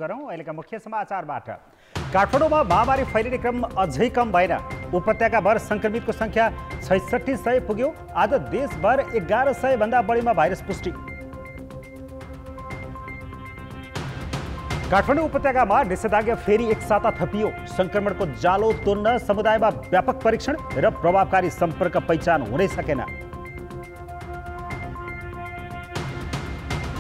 गरौँ अहिलेका मुख्य समाचारबाट। काठमाडौँमा महामारी फैलिने क्रम अझै कम भएन। उपत्यकाभर संक्रमितको संख्या 6600 पुग्यो। आज देशभर 1100 भन्दा बढीमा भाइरस पुष्टि। काठमाडौँ उपत्यकामा निषेधाज्ञा फेरि एक साता थपियो। संक्रमणको जालो तोड्न समुदायमा व्यापक परीक्षण र प्रभावकारी सम्पर्क पहिचान हुनै सकेन।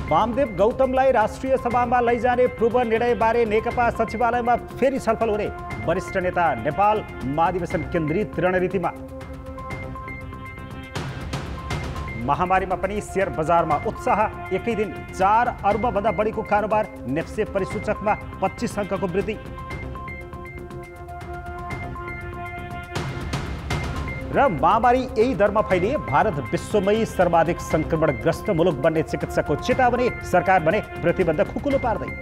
वामदेव गौतमलाई राष्ट्रिय सभामा लैजाने पूर्व निर्णयबारे नेकपा सचिवालयमा फेरि छलफल हुने। वरिष्ठ नेता नेपाल महाधिवेशन केन्द्रित रणनीतिमा। महामारीमा पनि शेयर बजारमा उत्साह। एकै दिन 4 अर्ब भन्दा बढीको कारोबार। नेप्से परिसूचकमा 25 अङ्कको वृद्धि। र महामारी यही दरमा फैलिए भारत विश्वमै सर्वाधिक संक्रमणग्रस्त मुलुक बन्ने चिकित्सकको चेतावनी। सरकार भने प्रतिबन्ध खुकुलो पार्दै।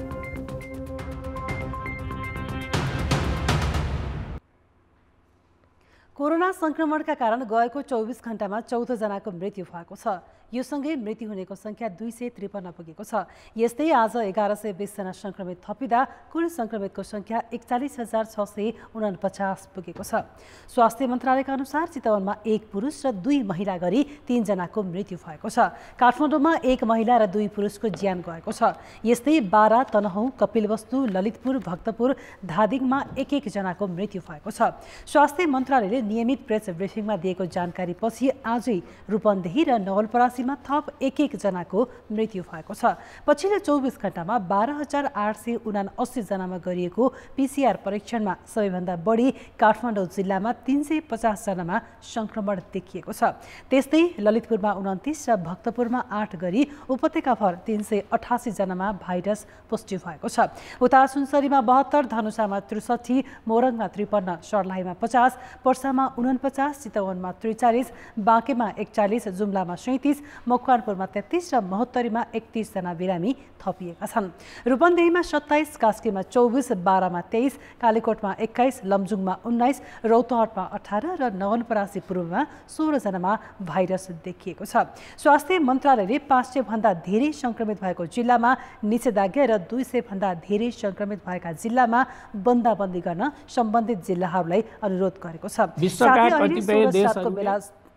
कोरोना संक्रमणका कारण गएको 24 घण्टामा 14 जनाको मृत्यु भएको छ। यो सँगै मृत्यु हुनेको संख्या 253 पुगेको छ। यस्तै आज 1120 जना संक्रमित थपिँदा कुल संक्रमितको संख्या 41,649 पुगेको छ। स्वास्थ्य मन्त्रालयका अनुसार चितवनमा 1 पुरुष र 2 महिला गरी 3 जनाको मृत्यु भएको छ। काठमाडौँमा 1 महिला र 2 पुरुषको ज्यान गएको छ। यस्तै बारा, तनहुँ, कपिलवस्तु, ललितपुर, भक्तपुर, धादिङमा 1-1 जनाको मृत्यु भएको छ। स्वास्थ्य मन्त्रालयले नियमित प्रेस ब्रिफिङमा दिएको जानकारी पछि आजै रूपन्देही र नवलपरासीमा थप 1-1 जनाको मृत्यु भएको छ। पछिल्लो 24 घण्टामा 12,879 जनामा गरिएको PCR परीक्षणमा सबैभन्दा बढी काठमाडौँ जिल्लामा 350 जनामा संक्रमण देखिएको छ। त्यस्तै ललितपुरमा 29 र भक्तपुरमा 8 गरी उपत्यकाभर 388 जनामा भाइरस पुष्टि भएको छ। उता सुनसरीमा 72, धनुषामा 63, मोरङमा 53, सर्लाहीमा 50, पर्सामा 49, चितवनमा 43, बाँकेमा 41, जुम्लामा 37, मकवानपुरमा 33 र महोत्तरीमा 31 जना बिरामी थपिएका छन्। रूपन्देहीमा 27, कास्कीमा 24, बारामा 23, कालीकोटमा 21, लमजुङमा 19, रौतहटमा 18 र नवलपरासी पूर्वमा 16 जनामा भाइरस देखिएको छ। स्वास्थ्य मन्त्रालयले 500 भन्दा धेरै संक्रमित भएको जिल्लामा निषेधाज्ञा र 200 भन्दा धेरै संक्रमित भएका जिल्लामा बन्दाबन्दी गर्न सम्बन्धित जिल्लाहरूलाई अनुरोध गरेको छ।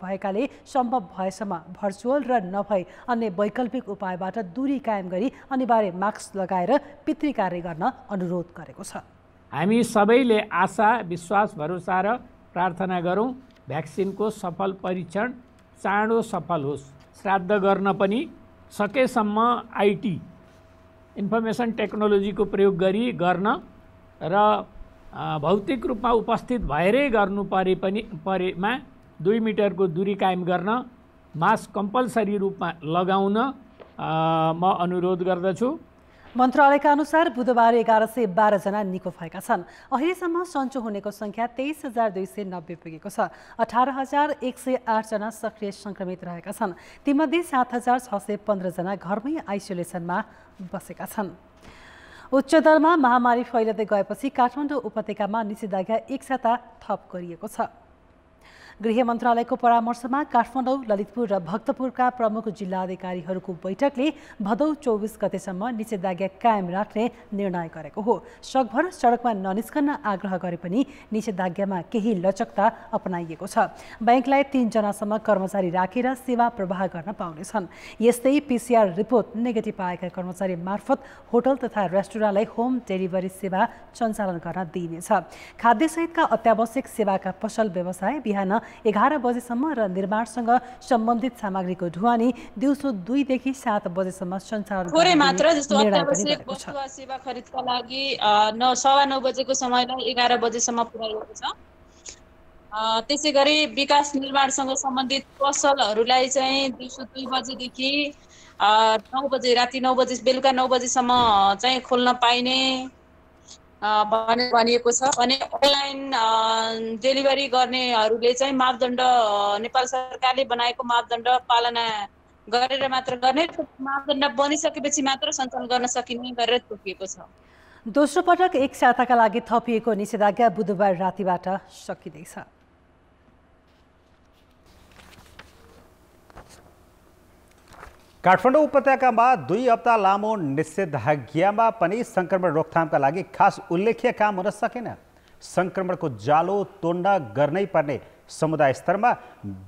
भएकाले सम्भव भएसम्म भर्चुअल र नभए अन्य वैकल्पिक उपायबाट दूरी कायम गरी अनिवार्य मास्क लगाएर पितृकार्य गर्न अनुरोध गरेको छ। हामी सबैले आशा, विश्वास, भरोसा र प्रार्थना गरौँ भ्याक्सिनको सफल परीक्षण चाँडो सफल होस्। श्राद्ध गर्न पनि सकेसम्म IT इन्फर्मेसन टेक्नोलोजीको प्रयोग गरी गर्न र भौतिक रूपमा उपस्थित भएरै गर्नु परेमा 2 मिटरको दूरी कायम गर्न मास्क कम्पलसरी रूपमा लगाउन म अनुरोध गर्दछु। मन्त्रालयका अनुसार बुधबार 1112 जना निको भएका छन्। अहिलेसम्म सञ्चो हुनेको संख्या 23,290 पुगेको छ। 18,108 जना सक्रिय संक्रमित रहेका छन्। तीमध्ये 7,615 जना घरमै आइसोलेसनमा बसेका छन्। उच्च दरमा महामारी फैलिँदै गएपछि काठमाडौँ उपत्यकामा निषेधाज्ञा एक साता थप गरिएको छ। गृह मन्त्रालयको परामर्शमा काठमाडौँ, ललितपुर र भक्तपुरका प्रमुख जिल्लाधिकारीहरूको बैठकले भदौ 24 गतेसम्म निषेधाज्ञा कायम राख्ने निर्णय गरेको हो। सकभर सडकमा ननिस्कन आग्रह गरे पनि निषेधाज्ञामा केही लचकता अपनाइएको छ। बैंकलाई 3 जनासम्म कर्मचारी राखेर सेवा प्रवाह गर्न पाउनेछन्। यस्तै PCR रिपोर्ट नेगेटिभ आएका कर्मचारी मार्फत होटल तथा रेस्टुरेन्टलाई होम डेलिभरी सेवा सञ्चालन गर्न दिइनेछ। खाद्यसहितका अत्यावश्यक सेवाका पसल व्यवसाय बिहान 11 बजेसम्म र निर्माणसँग सम्बन्धित सामग्रीको ढुवानी दिउँसो 2 देखि 7 बजेसम्म सञ्चालन थोरै मात्र जस्तो अत्यावश्यक वस्तु वा सेवा खरिदका लागि 9:15 बजेको समयलाई 11 बजेसम्म पुर्याइएको छ। त्यसैगरी विकास निर्माणसँग सम्बन्धित पसलहरूलाई चाहिँ दिउँसो 2 बजेदेखि 9 बजे, राति 9 बजे, बेलुका 9 बजेसम्म चाहिँ खोल्न पाइने भनिएको छ। भने अनलाइन डेलिभरी गर्नेहरूले चाहिँ मापदण्ड नेपाल सरकारले बनाएको मापदण्ड पालना गरेर मात्र गर्ने, मापदण्ड बनिसकेपछि मात्र सञ्चालन गर्न सकिने गरेर तोकिएको छ। दोस्रो पटक एक साताका लागि थपिएको निषेधाज्ञा बुधबार रातिबाट सकिँदैछ। काठमाडौँ उपत्यकामा 2 हप्ता लामो निषेधाज्ञामा पनि संक्रमण रोकथामका लागि खास उल्लेख्य काम हुन सकेन। संक्रमणको जालो तोड्न गर्नै पर्ने समुदाय स्तरमा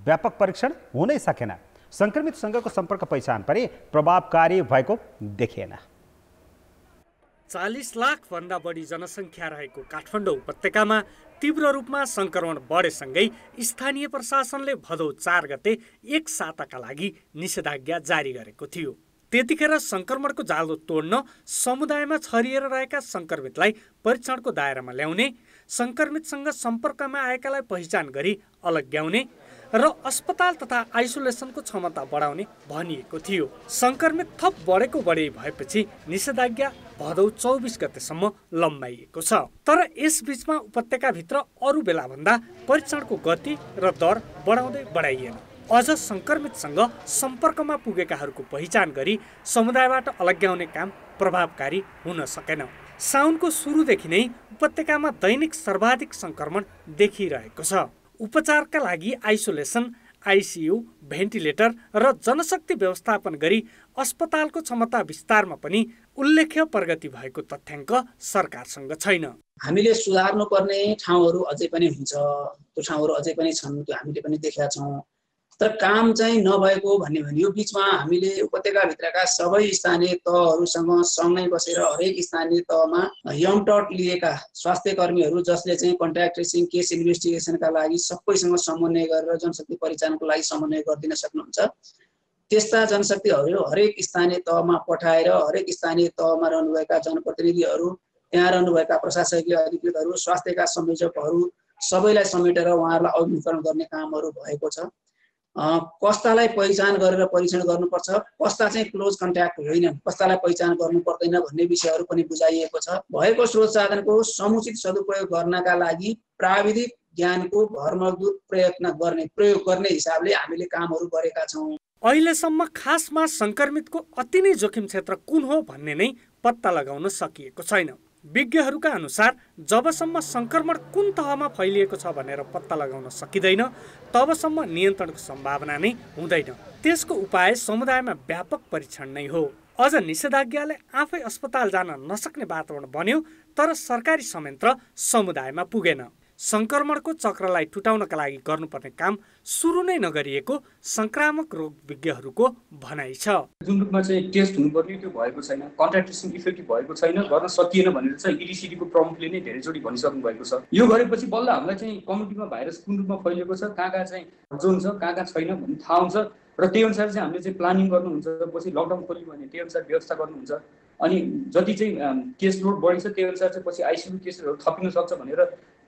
व्यापक परीक्षण हुनै सकेन। संक्रमितसँगको सम्पर्क पहिचान पनि प्रभावकारी भएको देखिएन। 40 लाख भन्दा बढी जनसङ्ख्या रहेको काठमाडौँ उपत्यकामा तीव्र रूपमा संक्रमण बढेसँगै स्थानीय प्रशासनले भदौ 4 गते एक साताका लागि निषेधाज्ञा जारी गरेको थियो। त्यतिखेर संक्रमणको जालो तोड्न समुदायमा छरिएर रहेका संक्रमितलाई परीक्षणको दायरामा ल्याउने, संक्रमितसँग सम्पर्कमा आएकालाई पहिचान गरी अलग्याउने र अस्पताल तथा आइसोलेसनको क्षमता बढाउने भनिएको थियो। संक्रमित थप बढेको बढी भएपछि निषेधाज्ञा भदौ 24 गतेसम्म लम्बाइएको छ। तर यसबीचमा उपत्यकाभित्र अरू बेलाभन्दा परीक्षणको गति र दर बढाइएन। अझ संक्रमितसँग सम्पर्कमा पुगेकाहरूको पहिचान गरी समुदायबाट अलग्याउने काम प्रभावकारी हुन सकेन। साउनको सुरुदेखि नै उपत्यकामा दैनिक सर्वाधिक संक्रमण देखिरहेको छ। उपचारका लागि आइसोलेसन, आइसियु, भेन्टिलेटर र जनशक्ति व्यवस्थापन गरी अस्पतालको क्षमता विस्तारमा पनि उल्लेख्य प्रगति भएको तथ्याङ्क सरकारसँग छैन। हामीले सुधार्नुपर्ने ठाउँहरू अझै पनि हुन्छ, त्यो ठाउँहरू अझै पनि छन्, त्यो हामीले पनि देखेका छौँ। तर काम चाहिँ नभएको भन्ने यो बिचमा हामीले उपत्यकाभित्रका सबै स्थानीय तहहरूसँग सँगै बसेर हरेक स्थानीय तहमा यमटट लिएका स्वास्थ्य कर्मीहरू जसले चाहिँ कन्ट्याक्ट ट्रेसिङ, केस इन्भेस्टिगेसनका लागि सबैसँग समन्वय गरेर जनशक्ति परिचालनको लागि समन्वय गरिदिन सक्नुहुन्छ। त्यस्ता जनशक्तिहरू हरेक स्थानीय तहमा पठाएर हरेक स्थानीय तहमा रहनुभएका जनप्रतिनिधिहरू, त्यहाँ रहनुभएका प्रशासकीय अधिकृतहरू, स्वास्थ्यका संयोजकहरू सबैलाई समेटेर उहाँहरूलाई अभिमुखीकरण गर्ने कामहरू भएको छ। कस्तालाई पहिचान गरेर परीक्षण गर्नुपर्छ, कस्ता चाहिँ क्लोज कन्ट्याक्ट होइन, कस्तालाई पहिचान गर्नु पर्दैन भन्ने विषयहरू पनि बुझाइएको छ। भएको स्रोत साधनको समुचित सदुपयोग गर्नका लागि प्राविधिक ज्ञानको भरमग्दुर प्रयोग गर्ने हिसाबले हामीले कामहरू गरेका छौँ। अहिलेसम्म खासमा संक्रमितको अति नै जोखिम क्षेत्र कुन हो भन्ने नै पत्ता लगाउन सकिएको छैन। विज्ञहरूका अनुसार जबसम्म संक्रमण कुन तहमा फैलिएको छ भनेर पत्ता लगाउन सकिँदैन तबसम्म नियन्त्रणको सम्भावना नै हुँदैन। त्यसको उपाय समुदायमा व्यापक परीक्षण नै हो। अझ निषेधाज्ञाले आफै अस्पताल जान नसक्ने वातावरण बन्यो, तर सरकारी संयन्त्र समुदायमा पुगेन। संक्रमणको चक्रलाई टुटाउनका लागि गर्नुपर्ने काम सुरु नै नगरिएको संक्रामक रोग विज्ञहरूको भनाइ छ। जुन रूपमा चाहिँ टेस्ट हुनुपर्ने त्यो भएको छैन, कन्ट्याक्ट ट्रेसिङ इफेक्टिभ भएको छैन, गर्न सकिएन भनेर चाहिँ इडिसिडीको प्रमुखले नै धेरैचोटि भनिसक्नु भएको छ। यो गरेपछि बल्ल हामीलाई चाहिँ कम्युनिटीमा भाइरस कुन रूपमा फैलिएको छ, कहाँ कहाँ चाहिँ जोन छ, कहाँ कहाँ छैन भन्ने थाहा हुन्छ र त्यही अनुसार चाहिँ हामीले चाहिँ प्लानिङ गर्नुहुन्छ। पछि लकडाउन खोल्यो भने त्यही अनुसार व्यवस्था गर्नुहुन्छ। अनि जति चाहिँ केस लोड बढेको छ त्यही अनुसार चाहिँ पछि आइसियु केसहरू थपिन सक्छ भनेर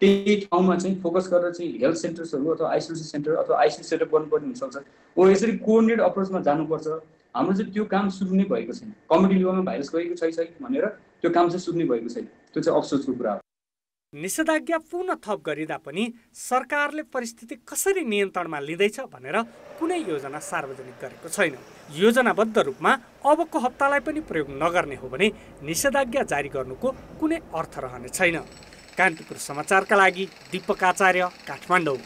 त्यही ठाउँमा चाहिँ फोकस गरेर चाहिँ हेल्थ सेन्टर्सहरू अथवा आइसोलेसन सेन्टर अथवा आइसियु सेटअप गर्नुपर्ने हुनसक्छ। हो यसरी कोअर्डिनेट अप्रोचमा जानुपर्छ। हाम्रो चाहिँ त्यो काम सुरु नै भएको छैन। कम्युनिटी लेभलमा भाइरस गएको छैन भनेर त्यो काम चाहिँ सुरु नै भएको छैन। त्यो चाहिँ अफसोसको कुरा हो। निषेधाज्ञा पुनः थप गरिँदा पनि सरकारले परिस्थिति कसरी नियन्त्रणमा लिँदैछ भनेर कुनै योजना सार्वजनिक गरेको छैन। योजनाबद्ध रूपमा अबको हप्तालाई पनि प्रयोग नगर्ने हो भने निषेधाज्ञा जारी गर्नुको कुनै अर्थ रहने छैन। कान्तिपुर समाचारका लागि दीपक आचार्य, काठमाडौँ।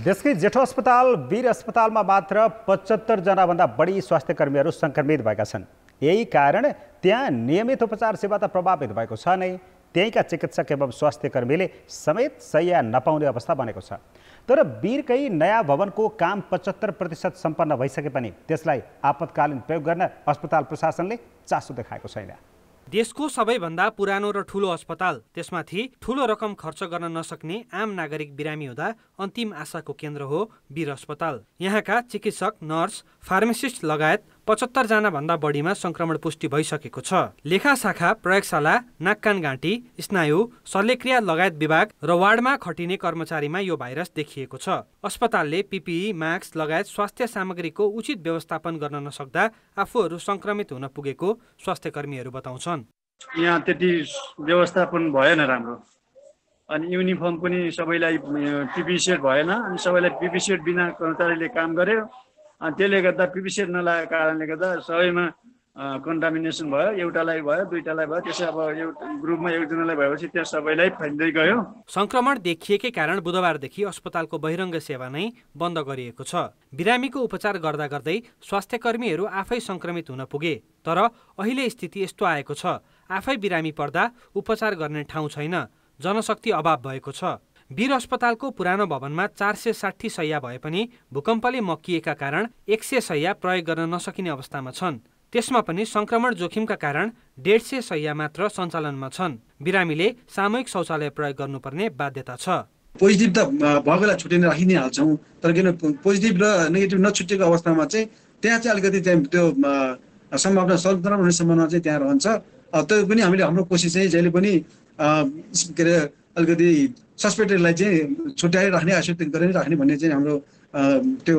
देशकै जेठो अस्पताल वीर अस्पतालमा मात्र 75 जनाभन्दा बढी स्वास्थ्य कर्मीहरू संक्रमित भएका छन्। यही कारण त्यहाँ नियमित उपचार सेवा त प्रभावित भएको छ नै, त्यहीँका चिकित्सक एवं स्वास्थ्य कर्मीले समेत शैय्या नपाउने अवस्था बनेको छ। तर वीरकै नयाँ भवनको काम 75% सम्पन्न भइसके पनि त्यसलाई आपतकालीन प्रयोग गर्न अस्पताल प्रशासनले चासो देखाएको छैन। देशको सबैभन्दा पुरानो र ठूलो अस्पताल, त्यसमाथि ठूलो रकम खर्च गर्न नसक्ने आम नागरिक बिरामी हुँदा अन्तिम आशाको केन्द्र हो वीर अस्पताल। यहाँका चिकित्सक, नर्स, फार्मासिस्ट लगायत 75 जना भन्दा बढीमा संक्रमण पुष्टि भइसकेको छ। लेखा शाखा, प्रयोगशाला, नाक कान गाँटी, स्नायु, शल्यक्रिया लगायत विभाग र वार्डमा खटिने कर्मचारीमा यो भाइरस देखिएको छ। अस्पतालले पिपिई, मास्क लगायत स्वास्थ्य सामग्रीको उचित व्यवस्थापन गर्न नसक्दा आफूहरू संक्रमित हुन पुगेको स्वास्थ्य कर्मीहरू बताउँछन्। यहाँ त्यति व्यवस्थापन भएन राम्रो। अनि युनिफर्म पनि सबैलाई पिपी सेट भएन। अनि सबैलाई पिपी सेट बिना कर्मचारीले काम गर्यो। अनि त्यसले गर्दा पिपी सेट नलागेको कारणले गर्दा सबैमा कन्टामिनेसन भयो, एउटालाई भयो, दुईटालाई भयो, त्यसै अब एउटा ग्रुपमा एकजनालाई भएपछि त्यहाँ सबैलाई फैलिँदै गयो। संक्रमण देखिएकै कारण बुधबारदेखि अस्पतालको बहिरङ्ग सेवा नै बन्द गरिएको छ। बिरामीको उपचार गर्दा गर्दै स्वास्थ्यकर्मीहरू आफै संक्रमित हुन पुगे। तर अहिले स्थिति यस्तो आएको छ, आफै बिरामी पर्दा उपचार गर्ने ठाउँ छैन, जनशक्ति अभाव भएको छ। वीर अस्पतालको पुरानो भवनमा 460 शैय्या भए पनि भूकम्पले मक्किएका कारण 100 शैय्या प्रयोग गर्न नसकिने अवस्थामा छन्। त्यसमा पनि संक्रमण जोखिमका कारण 150 शैय्या मात्र सञ्चालनमा छन्। बिरामीले सामूहिक शौचालय प्रयोग गर्नुपर्ने बाध्यता छ। पोजिटिभ त भएकोलाई छुट्याएर राखि नै हाल्छौँ, तर किन पोजिटिभ र नेगेटिभ नछुटेको अवस्थामा चाहिँ त्यहाँ चाहिँ अलिकति त्यो सम्भावना सङ्क्रमण हुने सम्भावना चाहिँ त्यहाँ रहन्छ। त्यो पनि हामीले हाम्रो कोसिस चाहिँ जहिले पनि के अरे अलिकति सस्पेक्टेडलाई चाहिँ छुट्याएर राख्ने, आइसोलेट गरेर राख्ने भन्ने चाहिँ हाम्रो त्यो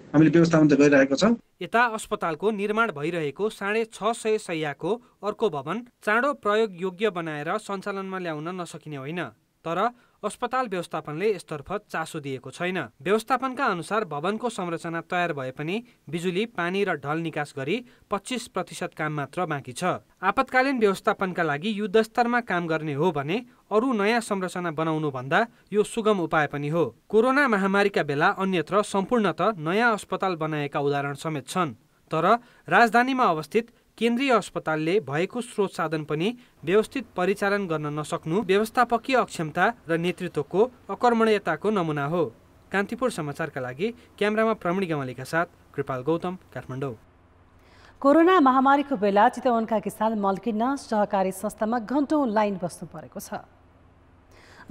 हामीले व्यवस्थापन त गरिरहेको छौँ। यता अस्पतालको निर्माण भइरहेको 650 शैय्याको अर्को भवन चाँडो प्रयोग योग्य बनाएर सञ्चालनमा ल्याउन नसकिने होइन, तर अस्पताल व्यवस्थापनले यसतर्फ चासो दिएको छैन। व्यवस्थापनका अनुसार भवनको संरचना तयार भए पनि बिजुली, पानी र ढल निकास गरी 25% काम मात्र बाँकी छ। आपतकालीन व्यवस्थापनका लागि युद्धस्तरमा काम गर्ने हो भने अरू नयाँ संरचना बनाउनु भन्दा यो सुगम उपाय पनि हो। कोरोना महामारीका बेला अन्यत्र सम्पूर्णतः नयाँ अस्पताल बनाएका उदाहरण समेत छन्, तर राजधानीमा अवस्थित केन्द्रीय अस्पतालले भएको स्रोत साधन पनि व्यवस्थित परिचालन गर्न नसक्नु व्यवस्थापकीय अक्षमता र नेतृत्वको अकर्मण्यताको नमुना हो। कान्तिपुर समाचारका लागि क्यामेरामा प्रवीण गमलीका साथ कृपाल गौतम, काठमाडौँ। कोरोना महामारीको बेला चितवनका किसान मल किन्न सहकारी संस्थामा घण्टौं लाइन बस्नु परेको छ।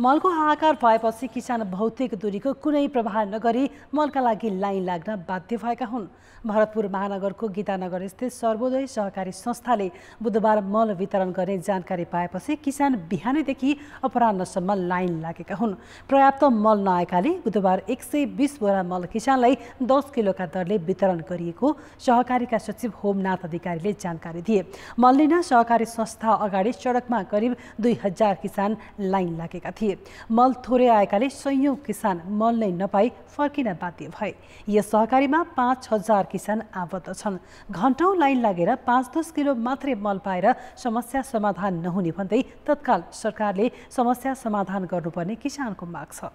मलको हाहाकार भएपछि किसान भौतिक दूरीको कुनै प्रभाव नगरी मलका लागि लाइन लाग्न बाध्य भएका हुन्। भरतपुर महानगरको गीतानगर स्थित सर्वोदय सहकारी संस्थाले बुधबार मल वितरण गर्ने जानकारी पाएपछि किसान बिहानैदेखि अपराह्नसम्म लाइन लागेका हुन्। पर्याप्त मल नआएकाले बुधबार 120 बोरा मल किसानलाई 10 किलोका दरले वितरण गरिएको सहकारीका सचिव होमनाथ अधिकारीले जानकारी दिए। मल लिन सहकारी संस्था अगाडि सडकमा करिब 2000 किसान लाइन लागेका थिए। मल थोरै आएकाले सयौं किसान मल नै नपाई फर्किन बाध्य भए। यस सहकारीमा 5000 किसान आबद्ध छन्। घण्टौं लाइन लागेर 5-10 किलो मात्रै मल पाएर समस्या समाधान नहुने भन्दै तत्काल सरकारले समस्या समाधान गर्नुपर्ने किसानको माग छ।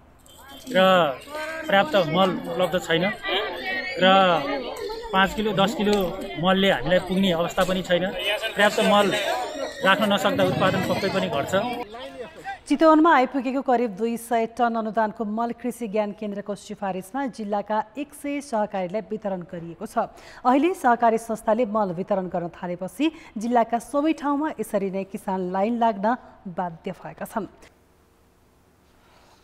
र पर्याप्त मल उपलब्ध छैन र 5 किलो 10 किलो मलले हामीलाई पुग्ने अवस्था पनि छैन। पर्याप्त मल राख्न नसक्दा उत्पादन पक्कै पनि घट्छ। चितवनमा आइपुगेको करिब 200 टन अनुदानको मल कृषि ज्ञान केन्द्रको सिफारिसमा जिल्लाका 100 सहकारीलाई वितरण गरिएको छ। अहिले सहकारी संस्थाले मल वितरण गर्न थालेपछि जिल्लाका सबै ठाउँमा यसरी नै किसान लाइन लाग्न बाध्य भएका छन्।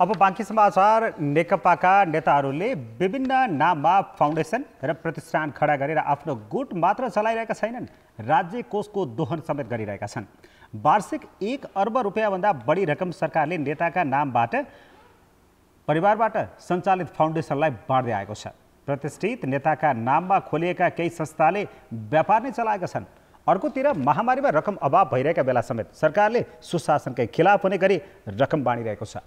अब बाँकी समाचार। नेकपाका नेताहरूले विभिन्न नाममा फाउन्डेसन र प्रतिष्ठान खडा गरेर आफ्नो गुट मात्र चलाइरहेका छैनन्, राज्य कोषको दोहन समेत गरिरहेका छन्। वार्षिक 1 अर्ब रुपियाँभन्दा बढी रकम सरकारले नेताका नामबाट परिवारबाट सञ्चालित फाउन्डेसनलाई बाँड्दै आएको छ। प्रतिष्ठित नेताका नाममा खोलिएका केही संस्थाले व्यापार नै चलाएका छन्। अर्कोतिर महामारीमा रकम अभाव भइरहेका बेला समेत सरकारले सुशासनकै खिलाफ हुने गरी रकम बाँडिरहेको छ।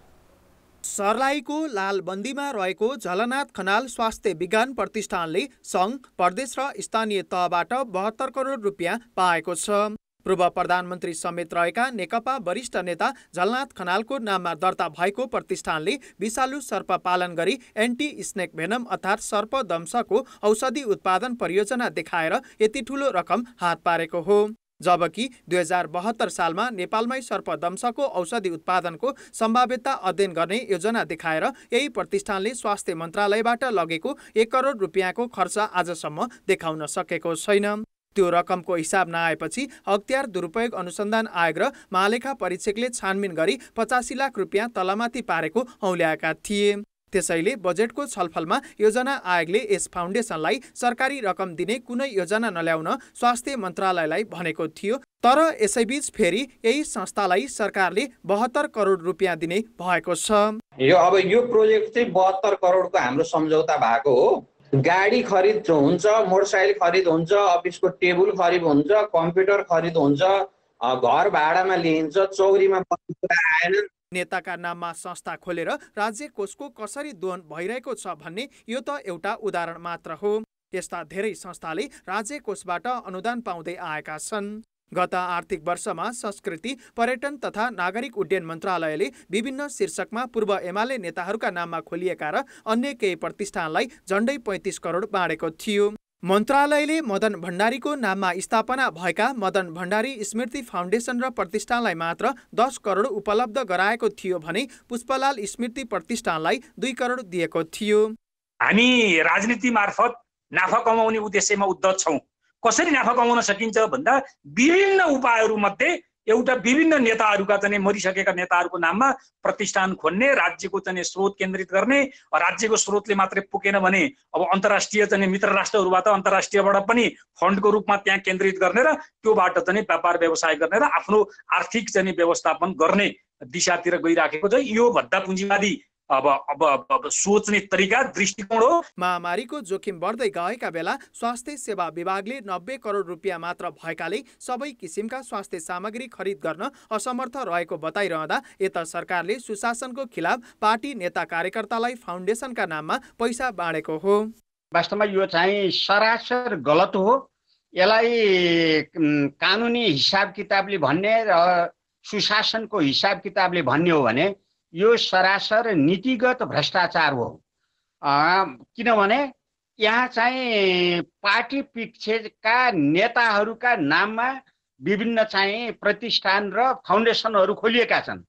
सर्लाहीको लालबन्दीमा रहेको झलनाथ खनाल स्वास्थ्य विज्ञान प्रतिष्ठानले सङ्घ, प्रदेश र स्थानीय तहबाट 72 करोड रुपियाँ पाएको छ। पूर्व प्रधानमन्त्री समेत रहेका नेकपा वरिष्ठ नेता झलनाथ खनालको नाममा दर्ता भएको प्रतिष्ठानले विषालु सर्प पालन गरी एन्टी स्नेक भेनम अर्थात् सर्पदंशको औषधि उत्पादन परियोजना देखाएर यति ठूलो रकम हात पारेको हो। जबकि 2072 सालमा नेपालमै सर्पदंशको औषधि उत्पादनको सम्भाव्यता अध्ययन गर्ने योजना देखाएर यही प्रतिष्ठानले स्वास्थ्य मन्त्रालयबाट लगेको 1 करोड रुपियाँको खर्च आजसम्म देखाउन सकेको छैन। त्यो रकमको हिसाब नआएपछि अख्तियार दुरुपयोग अनुसन्धान आयोग र महालेखा परीक्षकले छानबिन गरी 85 लाख रुपियाँ तलमाथि पारेको औल्याएका थिए। त्यसैले बजेटको छलफलमा योजना आयोगले यस फाउन्डेसनलाई सरकारी रकम दिने कुनै योजना नल्याउन स्वास्थ्य मन्त्रालयलाई भनेको थियो। तर यसैबीच फेरि यही संस्थालाई सरकारले 72 करोड रुपियाँ दिने भएको छ। यो प्रोजेक्ट चाहिँ 72 करोडको हाम्रो सम्झौता भएको हो। गाडी खरिद हुन्छ, मोटरसाइकल खरिद हुन्छ, अफिसको टेबुल खरिद हुन्छ, कम्प्युटर खरिद हुन्छ, घर भाडामा लिइन्छ, चौरीमा आएन। नेताका नाममा संस्था खोलेर राज्य कोषको कसरी दोहन भइरहेको छ भन्ने यो त एउटा उदाहरण मात्र हो। यस्ता धेरै संस्थाले राज्य कोषबाट अनुदान पाउँदै आएका छन्। गत आर्थिक वर्षमा संस्कृति, पर्यटन तथा नागरिक उड्डयन मन्त्रालयले विभिन्न शीर्षकमा पूर्व एमाले नेताहरूका नाममा खोलिएका र अन्य केही प्रतिष्ठानलाई झण्डै 35 करोड बाँडेको थियो। मन्त्रालयले मदन भण्डारीको नाममा स्थापना भएका मदन भण्डारी स्मृति फाउन्डेसन र प्रतिष्ठानलाई मात्र 10 करोड उपलब्ध गराएको थियो भने पुष्पलाल स्मृति प्रतिष्ठानलाई 2 करोड दिएको थियो। हामी राजनीति मार्फत नाफा कमाउने उद्देश्यमा उद्धत छौँ। कसरी नाफा कमाउन सकिन्छ भन्दा विभिन्न उपायहरू मध्ये एउटा विभिन्न नेताहरूका चाहिँ मरिसकेका नेताहरूको नाममा प्रतिष्ठान खोल्ने, राज्यको चाहिँ स्रोत केन्द्रित गर्ने, राज्यको स्रोतले मात्रै पुगेन भने अब अन्तर्राष्ट्रिय चाहिँ मित्र राष्ट्रहरूबाट अन्तर्राष्ट्रियबाट पनि फन्डको रूपमा त्यहाँ केन्द्रित गर्ने र त्योबाट चाहिँ व्यापार व्यवसाय गर्ने र आफ्नो आर्थिक चाहिँ व्यवस्थापन गर्ने दिशातिर गइराखेको छ। यो भद्दा पुँजीवादी अब सोच्ने तरिका, दृष्टिकोण हो। महामारीको जोखिम बढ्दै गएका बेला स्वास्थ्य सेवा विभागले 90 करोड रुपियाँ मात्र भएकाले सबै किसिमका स्वास्थ्य सामग्री खरिद गर्न असमर्थ रहेको बताइरहँदा यता सरकारले सुशासनको खिलाफ पार्टी नेता कार्यकर्तालाई फाउन्डेसनका नाममा पैसा बाँडेको हो। वास्तवमा यो चाहिँ सरासर गलत हो। यसलाई कानुनी हिसाब किताबले भन्ने र सुशासनको हिसाब किताबले भन्ने हो भने यो सरासर नीतिगत भ्रष्टाचार हो। किनभने यहाँ चाहिँ पार्टी पक्षका नेताहरूका नाममा विभिन्न चाहिँ प्रतिष्ठान र फाउन्डेसनहरू खोलिएका छन्।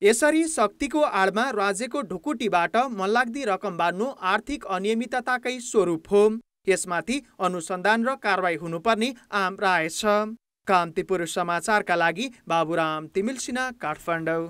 यसरी शक्तिको आडमा राज्यको ढुकुटीबाट मनलाग्दी रकम बाँड्नु आर्थिक अनियमितताकै स्वरूप हो। यसमाथि अनुसन्धान र कारबाही हुनुपर्ने आम राय छ। कान्तिपुर समाचारका लागि बाबुराम तिमिल सिन्हा, काठमाडौँ।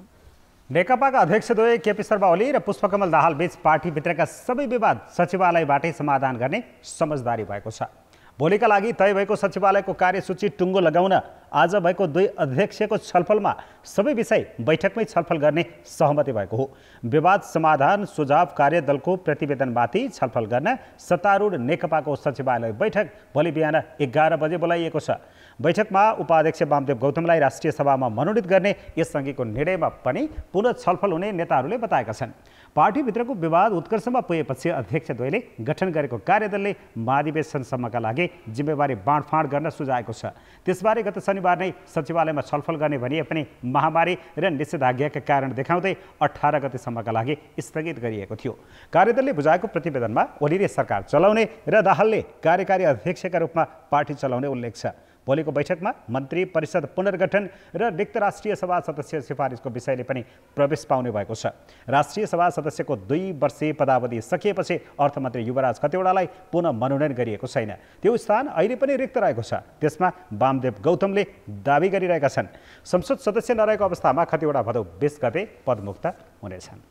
नेकपाका अध्यक्षद्वय केपी शर्मा ओली र पुष्पकमल दाहाल बीच पार्टीभित्रका सबै विवाद सचिवालयबाटै समाधान गर्ने समझदारी भएको छ। भोलिका लागि तय भएको सचिवालयको कार्यसूची टुङ्गो लगाउन आज भएको 2 अध्यक्षको छलफलमा सबै विषय बैठकमै छलफल गर्ने सहमति भएको हो। विवाद समाधान सुझाव कार्यदलको प्रतिवेदनमाथि छलफल गर्न सत्तारूढ नेकपाको सचिवालय बैठक भोलि बिहान 11 बजे बोलाइएको छ। बैठकमा उपाध्यक्ष वामदेव गौतमलाई राष्ट्रिय सभामा मनोनित गर्ने यसअघिको निर्णयमा पनि पुनः छलफल हुने नेताहरूले बताएका छन्। पार्टीभित्रको विवाद उत्कर्षमा पुगेपछि अध्यक्षद्वयले गठन गरेको कार्यदलले महाधिवेशनसम्मका लागि जिम्मेवारी बाँडफाँड गर्न सुझाएको छ। त्यसबारे गत शनिबार नै सचिवालयमा छलफल गर्ने भनिए पनि महामारी र निषेधाज्ञाका कारण देखाउँदै 18 गतेसम्मका लागि स्थगित गरिएको थियो। कार्यदलले बुझाएको प्रतिवेदनमा ओलीले सरकार चलाउने र दाहालले कार्यकारी अध्यक्षका रूपमा पार्टी चलाउने उल्लेख छ। भोलिको बैठकमा मन्त्री परिषद पुनर्गठन र रिक्त राष्ट्रिय सभा सदस्य सिफारिसको विषयले पनि प्रवेश पाउने भएको छ। राष्ट्रिय सभा सदस्यको 2 वर्षीय पदावधि सकिएपछि अर्थमन्त्री युवराज खतिवडालाई पुनः मनोनयन गरिएको छैन। त्यो स्थान अहिले पनि रिक्त रहेको छ। त्यसमा वामदेव गौतमले दावी गरिरहेका छन्। संसद सदस्य नरहेको अवस्थामा खतिवडा भदौ 20 गते पदमुक्त हुनेछन्।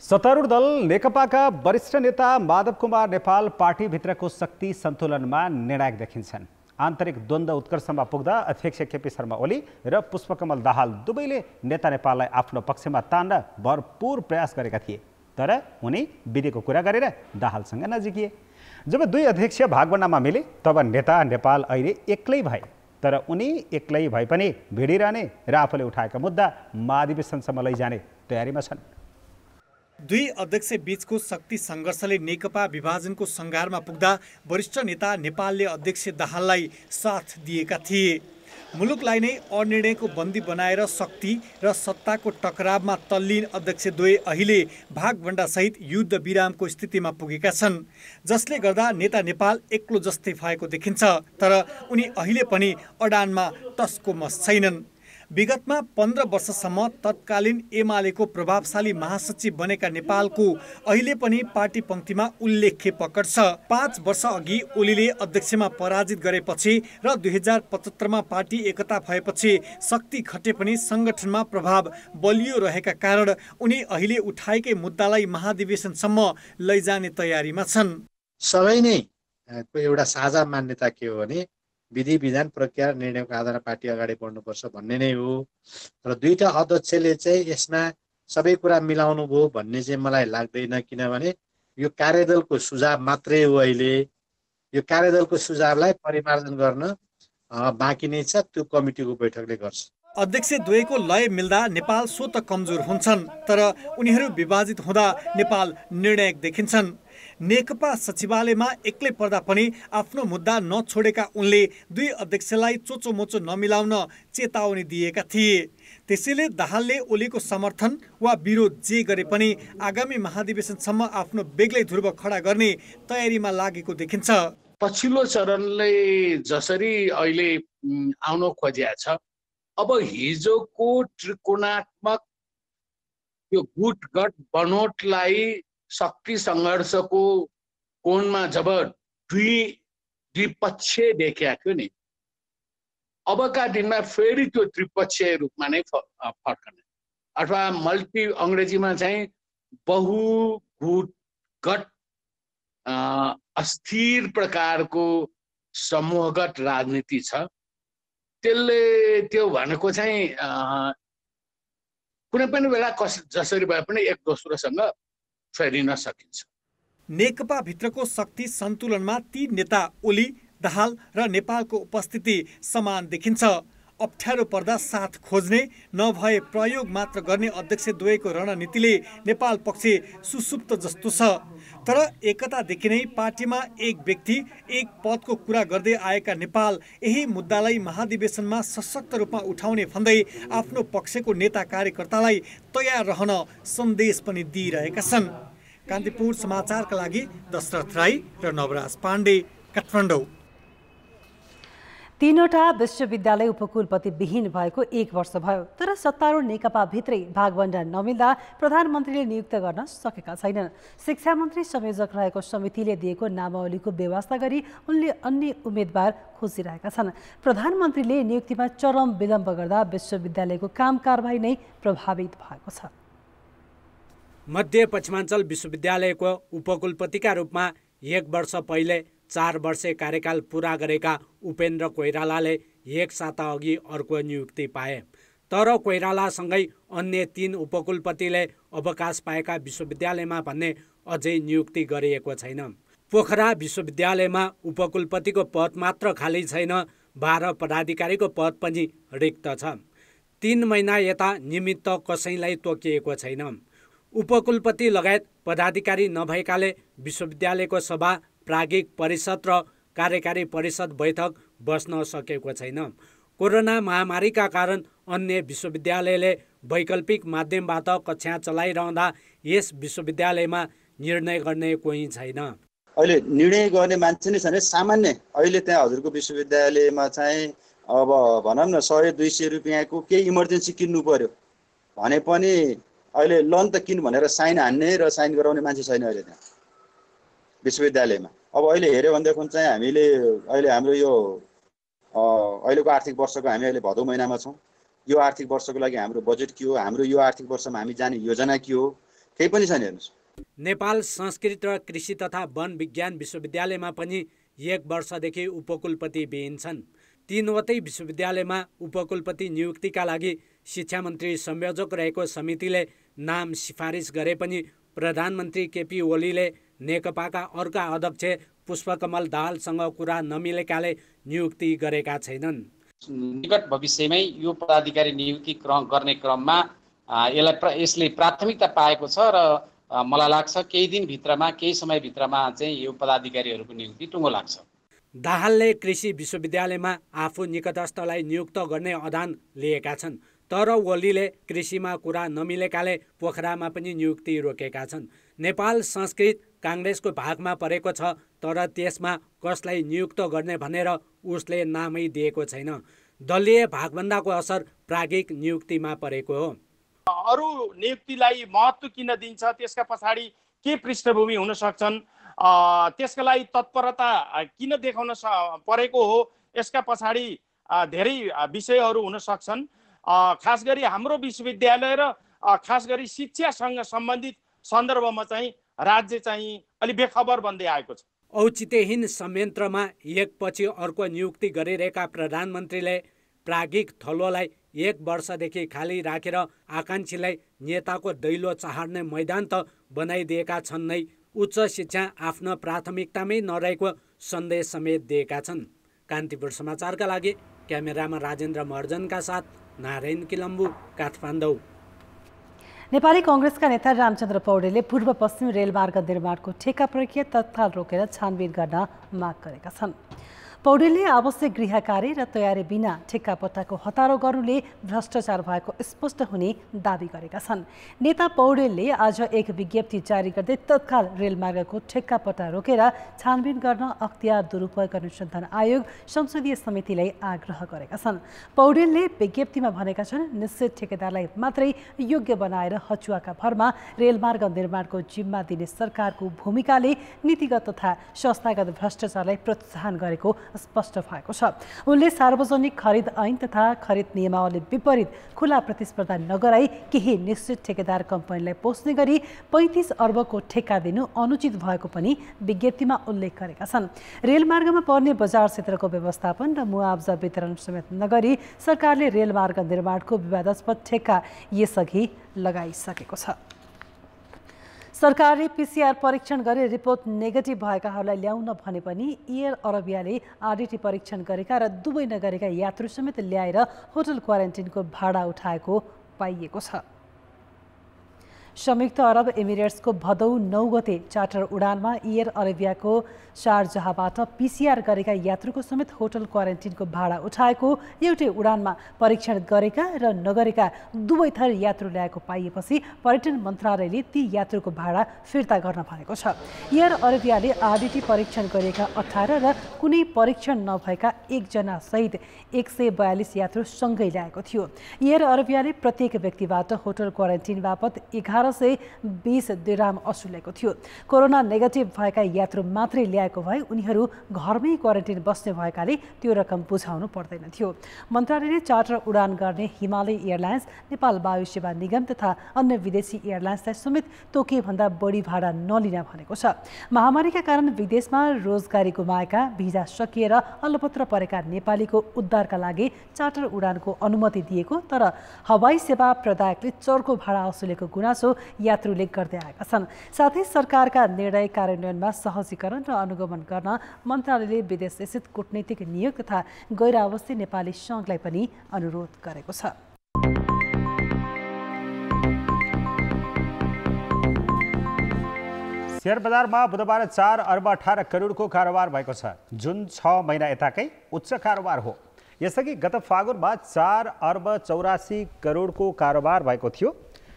सत्तारूढ दल नेकपाका वरिष्ठ नेता माधव कुमार नेपाल पार्टीभित्रको शक्ति सन्तुलनमा निर्णायक देखिन्छन्। आन्तरिक द्वन्द्व उत्कर्षमा पुग्दा अध्यक्ष केपी शर्मा ओली र पुष्पकमल दाहाल दुवैले नेता नेपाललाई आफ्नो पक्षमा तान्न भरपूर प्रयास गरेका थिए। तर उनी विधिको कुरा गरेर दाहालसँग नजिकिए। जब 2 अध्यक्ष भागवण्डामा मिले तब नेता नेपाल अहिले एक्लै भए। तर उनी एक्लै भए पनि भिडिरहने र आफूले उठाएका मुद्दा महाधिवेशनसम्म लैजाने तयारीमा छन्। 2 अध्यक्ष बीचको शक्ति सङ्घर्षले नेकपा विभाजनको सङ्घारमा पुग्दा वरिष्ठ नेता नेपालले अध्यक्ष दाहाललाई साथ दिएका थिए। मुलुकलाई नै अनिर्णयको बन्दी बनाएर शक्ति र सत्ताको टकरावमा तल्लीन अध्यक्षद्वय अहिले भागभण्डासहित युद्ध विरामको स्थितिमा पुगेका छन्, जसले गर्दा नेता नेपाल एक्लो जस्तै भएको देखिन्छ। तर उनी अहिले पनि अडानमा टस्को मस छैनन्। विगतमा 15 वर्षसम्म तत्कालीन एमालेको प्रभावशाली महासचिव बनेका नेपालको अहिले पनि पार्टी पङ्क्तिमा उल्लेख्य पकड छ। 5 वर्ष अघि ओलीले अध्यक्षमा पराजित गरेपछि र 2075मा पार्टी एकता भएपछि शक्ति घटे पनि सङ्गठनमा प्रभाव बलियो रहेका कारण उनी अहिले उठाएकै मुद्दालाई महाधिवेशनसम्म लैजाने तयारीमा छन्। सबै नै एउटा साझा मान्यता के हो भने विधि विधान प्रक्रिया निर्णयको आधारमा पार्टी अगाडि बढ्नुपर्छ भन्ने नै हो। र 2टा अध्यक्षले चाहिँ यसमा सबै कुरा मिलाउनु भयो भन्ने चाहिँ मलाई लाग्दैन। किनभने यो कार्यदलको सुझाव मात्रै हो। अहिले यो कार्यदलको सुझावलाई परिमार्जन गर्न बाँकी नै छ। त्यो कमिटीको बैठकले गर्छ। अध्यक्षद्वयको लय मिल्दा नेपाल स्वतः कमजोर हुन्छन्, तर उनीहरू विभाजित हुँदा नेपाल निर्णायक देखिन्छन्। नेकपा सचिवालयमा एक्लै पर्दा पनि आफ्नो मुद्दा नछोडेका उनले दुई अध्यक्षलाई चोचोमोचो नमिलाउन चेतावनी दिएका थिए। त्यसैले दाहालले ओलीको समर्थन वा विरोध जे गरे पनि आगामी महाधिवेशनसम्म आफ्नो बेग्लै ध्रुव खडा गर्ने तयारीमा लागेको देखिन्छ। पछिल्लो चरणले जसरी अहिले आउन खोजिया छ, अब हिजोको त्रिकोणात्मक यो गुटगट बनोटलाई शक्ति सङ्घर्षको कोणमा जब द्विपक्षीय देखिया थियो नि, अबका दिनमा फेरि त्यो त्रिपक्षीय रूपमा नै फर्कने अथवा मल्टी अङ्ग्रेजीमा चाहिँ बहुगुटगट अस्थिर प्रकारको समूहगत राजनीति छ। त्यसले त्यो भनेको चाहिँ कुनै पनि बेला जसरी भए पनि एक दोस्रोसँग फेरिन सकिन्छ। नेकपा भित्रको शक्ति सन्तुलनमा ती नेता ओली, दाहाल र नेपालको उपस्थिति समान देखिन्छ। अप्ठ्यारो पर्दा साथ खोज्ने नभए प्रयोग मात्र गर्ने अध्यक्ष द्वयको रणनीतिले नेपाल पक्ष सुसुप्त जस्तो छ। तर एकतादेखि नै पार्टीमा एक व्यक्ति एक पदको कुरा गर्दै आएका नेपाल यही मुद्दालाई महाधिवेशनमा सशक्त रूपमा उठाउने भन्दै आफ्नो पक्षको नेता कार्यकर्तालाई तयार रहन सन्देश पनि दिइरहेका छन्। कान्तिपुर समाचारका लागि दशरथ राई र नवराज पाण्डे, काठमाडौँ। 3वटा विश्वविद्यालय उपकुलपति विहीन भएको 1 वर्ष भयो, तर सत्तारूढ नेकपा भित्रै भागवण्डा नमिल्दा प्रधानमन्त्रीले नियुक्त गर्न सकेका छैनन्। शिक्षा मन्त्री संयोजक रहेको समितिले दिएको नामावलीको व्यवस्था गरी उनले अन्य उम्मेद्वार खोजिरहेका छन्। प्रधानमन्त्रीले नियुक्तिमा चरम विलम्ब गर्दा विश्वविद्यालयको काम कारबाही नै प्रभावित भएको छ। मध्य पश्चिमाञ्चल विश्वविद्यालयको उपकुलपतिका रूपमा 1 वर्ष पहिले 4 वर्षे कार्यकाल पूरा गरेका उपेन्द्र कोइरालाले 1 साता अघि अर्को नियुक्ति पाए। तर कोइरालासँगै अन्य 3 उपकुलपतिले अवकाश पाएका विश्वविद्यालयमा भन्ने अझै नियुक्ति गरिएको छैन। पोखरा विश्वविद्यालयमा उपकुलपतिको पद मात्र खाली छैन, 12 पदाधिकारीको पद पनि रिक्त छ। 3 महिना यता निमित्त कसैलाई तोकिएको छैन। उपकुलपति लगायत पदाधिकारी नभएकाले विश्वविद्यालयको सभा, प्राज्ञिक परिषद र कार्यकारी परिषद बैठक बस्न सकेको छैन। कोरोना महामारीका कारण अन्य विश्वविद्यालयले वैकल्पिक माध्यमबाट कक्षा चलाइरहँदा यस विश्वविद्यालयमा निर्णय गर्ने कोही छैन। अहिले निर्णय गर्ने मान्छे नै छैन। सामान्य अहिले त्यहाँ हजुरको विश्वविद्यालयमा चाहिँ अब भनौँ न 100-200 रुपियाँको केही इमर्जेन्सी किन्नु पर्यो भने पनि अहिले लोन त किन भनेर साइन हान्ने र साइन गराउने मान्छे छैन अहिले त्यहाँ विश्वविद्यालयमा। अब अहिले हेऱ्यो भनेदेखि चाहिँ हामीले अहिले हाम्रो यो अहिलेको आर्थिक वर्षको हामी अहिले भदौ महिनामा छौँ। यो आर्थिक वर्षको लागि हाम्रो बजेट के हो, हाम्रो यो आर्थिक वर्षमा हामी जाने योजना के हो, केही पनि छैन। हेर्नुहोस्, नेपाल संस्कृत र कृषि तथा वन विज्ञान विश्वविद्यालयमा पनि 1 वर्षदेखि उपकुलपति विहीन छन्। 3वटै विश्वविद्यालयमा उपकुलपति नियुक्तिका लागि शिक्षा मन्त्री संयोजक रहेको समितिले नाम सिफारिस गरे पनि प्रधानमन्त्री केपी ओलीले नेकपाका अर्का अध्यक्ष पुष्पकमल दाहालसँग कुरा नमिलेकाले नियुक्ति गरेका छैनन्। निकट भविष्यमै यो पदाधिकारी नियुक्ति गर्ने क्रममा यसले प्राथमिकता पाएको छ र मलाई लाग्छ केही दिनभित्रमा, केही समयभित्रमा चाहिँ यो पदाधिकारीहरूको नियुक्ति टुङ्गो लाग्छ। दाहालले कृषि विश्वविद्यालयमा आफू निकटस्थलाई नियुक्त गर्ने अडान लिएका छन्। तर ओलीले कृषिमा कुरा नमिलेकाले पोखरामा पनि नियुक्ति रोकेका छन्। नेपाल संस्कृत काङ्ग्रेसको भागमा परेको छ, तर त्यसमा कसलाई नियुक्त गर्ने भनेर उसले नामै दिएको छैन। दलीय भागभन्दाको असर प्राज्ञिक नियुक्तिमा परेको हो। अरू नियुक्तिलाई महत्त्व किन दिन्छ, त्यसका पछाडि के पृष्ठभूमि हुन सक्छन्, त्यसका लागि तत्परता किन देखाउन परेको हो, यसका पछाडि धेरै विषयहरू हुन सक्छन्। खास गरी हाम्रो विश्वविद्यालय र खास गरी शिक्षासँग सम्बन्धित सन्दर्भमा चाहिँ राज्य चाहिँ अलि बेखबर बन्दै आएको छ। औचित्यहीन संयन्त्रमा एकपछि अर्को नियुक्ति गरिरहेका प्रधानमन्त्रीले प्राज्ञिक थलोलाई 1 वर्षदेखि खाली राखेर आकाङ्क्षीलाई नेताको दैलो चाहर्ने मैदान त बनाइदिएका छन् नै, उच्च शिक्षा आफ्नो प्राथमिकतामै नरहेको सन्देश समेत दिएका छन्। कान्तिपुर समाचारका लागि क्यामेरामा राजेन्द्र महर्जनका साथ नारायण किलम्बु, काठमाडौँ। नेपाली कांग्रेसका नेता रामचन्द्र पौडेलले पूर्व पश्चिम रेलमार्ग निर्माणको ठेक्का प्रक्रिया तत्काल रोकेर छानबिन गर्न माग गरेका छन्। पौडेलले आवश्यक गृह कार्य र तयारी बिना ठेक्कापट्टाको हतारो गर्नुले भ्रष्टाचार भएको स्पष्ट हुने दावी गरेका छन्। नेता पौडेलले आज एक विज्ञप्ति जारी गर्दै तत्काल रेलमार्गको ठेक्कापट्टा रोकेर छानबिन गर्न अख्तियार दुरुपयोग अनुसन्धान आयोग संसदीय समितिलाई आग्रह गरेका छन्। पौडेलले विज्ञप्तिमा भनेका छन्, निश्चित ठेकेदारलाई मात्रै योग्य बनाएर हचुवाका भरमा रेलमार्ग निर्माणको जिम्मा दिने सरकारको भूमिकाले नीतिगत तथा संस्थागत भ्रष्टाचारलाई प्रोत्साहन गरेको स्पष्ट भएको छ। उनले सार्वजनिक खरिद ऐन तथा खरिद नियमावली विपरीत खुला प्रतिस्पर्धा नगराई केही निश्चित ठेकेदार कम्पनीलाई पोस्ने गरी 35 अर्बको ठेक्का दिनु अनुचित भएको पनि विज्ञप्तिमा उल्लेख गरेका छन्। रेलमार्गमा पर्ने बजार क्षेत्रको व्यवस्थापन र मुआवजा वितरण समेत नगरी सरकारले रेलमार्ग निर्माणको विवादास्पद ठेक्का यसअघि लगाइसकेको छ। सरकारले पीसीआर परीक्षण गरी रिपोर्ट नेगेटिभ भएकाहरूलाई ल्याउन भने पनि एयर अरबियाले आरडीटी परीक्षण गरेका र दुवै नगरेका यात्रु समेत ल्याएर होटल क्वारेन्टिनको भाडा उठाएको पाइएको छ। संयुक्त अरब एमिरेट्सको भदौ 9 गते चार्टर उडानमा एयर अरेबियाको शारजाहबाट पीसीआर गरेका यात्रुको समेत होटल क्वारेन्टिनको भाडा उठाएको एउटै उडानमा परीक्षण गरेका र नगरेका दुवै थर यात्रु ल्याएको पाइएपछि पर्यटन मन्त्रालयले ती यात्रुको भाडा फिर्ता गर्न भनेको छ। एयर अरेबियाले आरडीटी परीक्षण गरिएका 18 र कुनै परीक्षण नभएका 1 जना सहित 142 यात्रु सँगै ल्याएको थियो। एयर अरेबियाले प्रत्येक व्यक्तिबाट होटल क्वारेन्टिन बापत 1120 दिराम असुलेको थियो। कोरोना नेगेटिभ भएका यात्रु मात्रै ल्याएको भए उनीहरू घरमै क्वारेन्टिन बस्ने भएकाले त्यो रकम बुझाउनु पर्दैन थियो। मन्त्रालयले चार्टर उडान गर्ने हिमालय एयरलाइन्स, नेपाल वायु सेवा निगम तथा अन्य विदेशी एयरलाइन्सलाई समेत तोकेभन्दा बढी भाडा नलिन भनेको छ। महामारीका कारण विदेशमा रोजगारी गुमाएका, भिजा सकिएर अलपत्र परेका नेपालीको उद्धारका लागि चार्टर उडानको अनुमति दिएको, तर हवाई सेवा प्रदायकले चर्को भाडा असुलेको गुनासो यात्रुले गर्दै आएका छन्। साथै सरकारका निर्णय कार्यान्वयनमा सहजीकरण र अनुगमन गर्न मन्त्रालयले विदेश स्थित कूटनीतिक नियोग तथा गैर आवासीय नेपाली सङ्घलाई पनि अनुरोध गरेको छ। शेयर बजारमा बुधबार 4 अर्ब 18 करोडको कारोबार भएको छ, जुन 6 महिना यताकै उच्च कारोबार हो। यसअघि गत फागुनमा 4 अर्ब 84 करोडको कारोबार भएको थियो।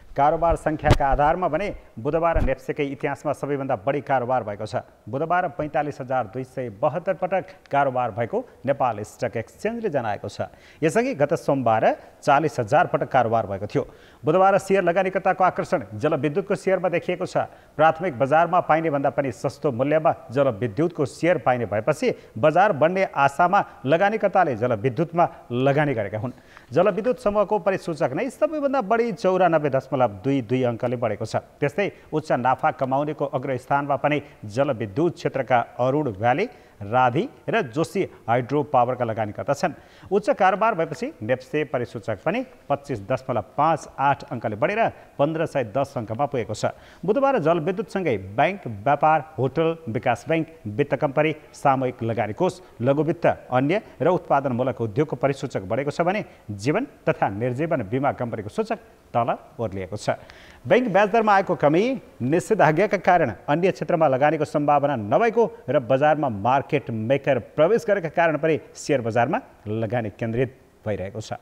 कारोबार सङ्ख्याका आधारमा भने बुधबार नेप्सेकै इतिहासमा सबैभन्दा बढी कारोबार भएको छ। बुधबार 45,272 पटक कारोबार भएको नेपाल स्टक एक्सचेन्जले जनाएको छ। यसअघि गत सोमबार 40,000 पटक कारोबार भएको थियो। बुधबार सेयर लगानीकर्ताको आकर्षण जलविद्युतको सेयरमा देखिएको छ। प्राथमिक बजारमा पाइने भन्दा पनि सस्तो मूल्यमा जलविद्युतको सेयर पाइने भएपछि बजार बढ्ने आशामा लगानीकर्ताले जलविद्युतमा लगानी गरेका हुन्। जलविद्युत समूहको परिसूचक नै सबैभन्दा बढी 94.22 अङ्कले बढेको छ। त्यस्तै उच्च नाफा कमाउनेको अग्रस्थानमा पनि जलविद्युत क्षेत्रका अरुण भ्याली, राधी र जोशी हाइड्रो पावरका लगानीकर्ता छन्। उच्च कारोबार भएपछि नेप्से परिसूचक पनि 25.58 अङ्कले बढेर 1510 अङ्कमा पुगेको छ। बुधबार जलविद्युतसँगै बैंक, व्यापार, होटल, विकास बैंक, वित्त कम्पनी, सामूहिक लगानी कोष, लघुवित्त, अन्य र उत्पादनमूलक उद्योगको परिसूचक बढेको छ भने जीवन तथा निर्जीवन बिमा कम्पनीको सूचक तल ओर्लिएको छ। बैंक ब्याजदरमा आएको कमी, निषेधाज्ञाका कारण अन्य क्षेत्रमा लगानीको सम्भावना नभएको र बजारमा मार्केट मेकर प्रवेश गरेका कारण पनि सेयर बजारमा लगानी केन्द्रित भइरहेको छ।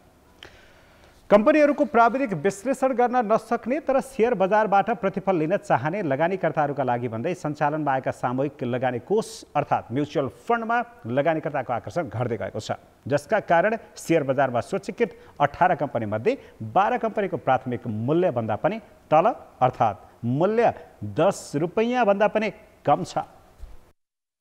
कम्पनीहरूको प्राविधिक विश्लेषण गर्न नसक्ने तर सेयर बजारबाट प्रतिफल लिन चाहने लगानीकर्ताहरूका लागि भन्दै सञ्चालनमा आएका सामूहिक लगानी कोष अर्थात् म्युचुअल फन्डमा लगानीकर्ताको आकर्षण घट्दै गएको छ, जसका कारण सेयर बजारमा सूचीकृत 18 कम्पनीमध्ये 12 कम्पनीको प्राथमिक मूल्यभन्दा पनि तल अर्थात् मूल्य 10 रुपैयाँ भन्दा पनि कम छ।